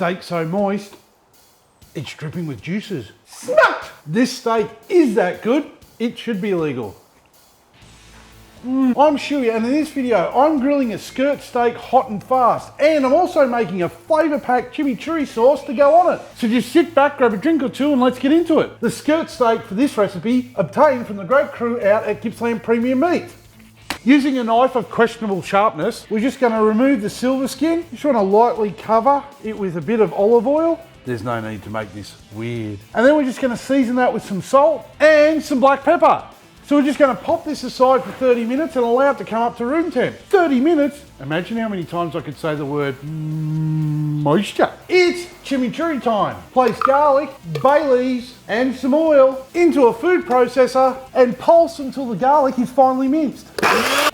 steak so moist, it's dripping with juices. Smacked! This steak is that good, it should be illegal. I'm Schuey, and in this video, I'm grilling a skirt steak hot and fast, and I'm also making a flavour-packed chimichurri sauce to go on it. So just sit back, grab a drink or two, and let's get into it. The skirt steak for this recipe, obtained from the great crew out at Gippsland Premium Meat. Using a knife of questionable sharpness, we're just going to remove the silver skin. You just want to lightly cover it with a bit of olive oil. There's no need to make this weird. And then we're just going to season that with some salt and some black pepper. So we're just going to pop this aside for 30 minutes and allow it to come up to room temp. 30 minutes? Imagine how many times I could say the word moisture. It's chimichurri time. Place garlic, bay leaves and some oil into a food processor and pulse until the garlic is finely minced.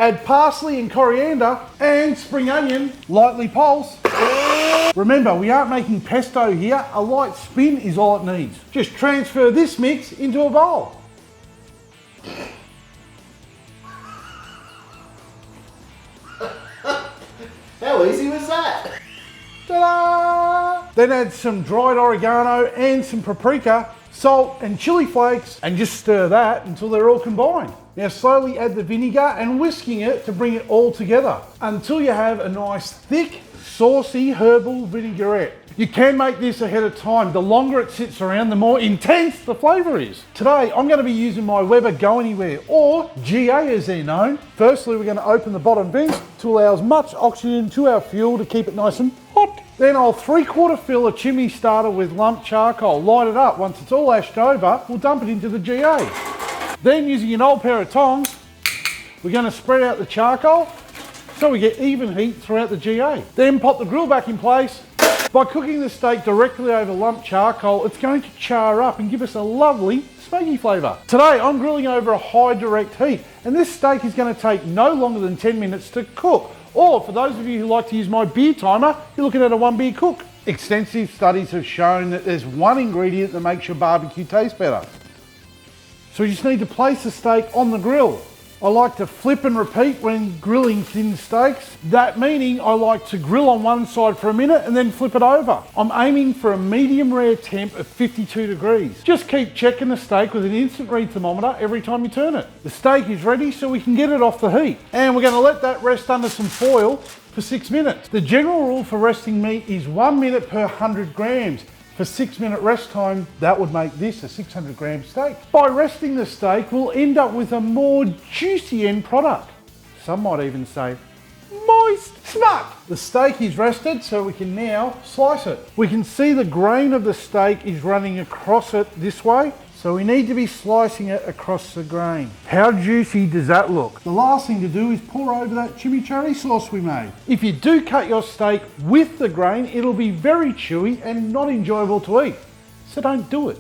Add parsley and coriander and spring onion, lightly pulse. Remember, we aren't making pesto here. A light spin is all it needs. Just transfer this mix into a bowl. How easy was that? Ta-da! Then add some dried oregano and some paprika, salt and chili flakes, and just stir that until they're all combined. Now slowly add the vinegar and whisking it to bring it all together until you have a nice thick, saucy herbal vinaigrette. You can make this ahead of time. The longer it sits around, the more intense the flavour is. Today, I'm going to be using my Weber Go Anywhere, or GA as they're known. Firstly, we're going to open the bottom vents to allow as much oxygen to our fuel to keep it nice and hot. Then I'll 3/4 fill a chimney starter with lump charcoal. Light it up. Once it's all ashed over, we'll dump it into the GA. Then, using an old pair of tongs, we're going to spread out the charcoal so we get even heat throughout the GA. Then pop the grill back in place. By cooking the steak directly over lump charcoal, it's going to char up and give us a lovely smoky flavour. Today I'm grilling over a high direct heat, and this steak is going to take no longer than 10 minutes to cook. Or for those of you who like to use my beer timer, you're looking at a 1 beer cook. Extensive studies have shown that there's one ingredient that makes your barbecue taste better. So you just need to place the steak on the grill. I like to flip and repeat when grilling thin steaks. That meaning I like to grill on one side for a minute and then flip it over. I'm aiming for a medium rare temp of 52 degrees. Just keep checking the steak with an instant read thermometer every time you turn it. The steak is ready, so we can get it off the heat. And we're going to let that rest under some foil for 6 minutes. The general rule for resting meat is 1 minute per 100 grams. For 6-minute rest time, that would make this a 600 gram steak. By resting the steak, we'll end up with a more juicy end product. Some might even say, moist. Smart! The steak is rested, so we can now slice it. We can see the grain of the steak is running across it this way, so we need to be slicing it across the grain. How juicy does that look? The last thing to do is pour over that chimichurri sauce we made. If you do cut your steak with the grain, it'll be very chewy and not enjoyable to eat. So don't do it.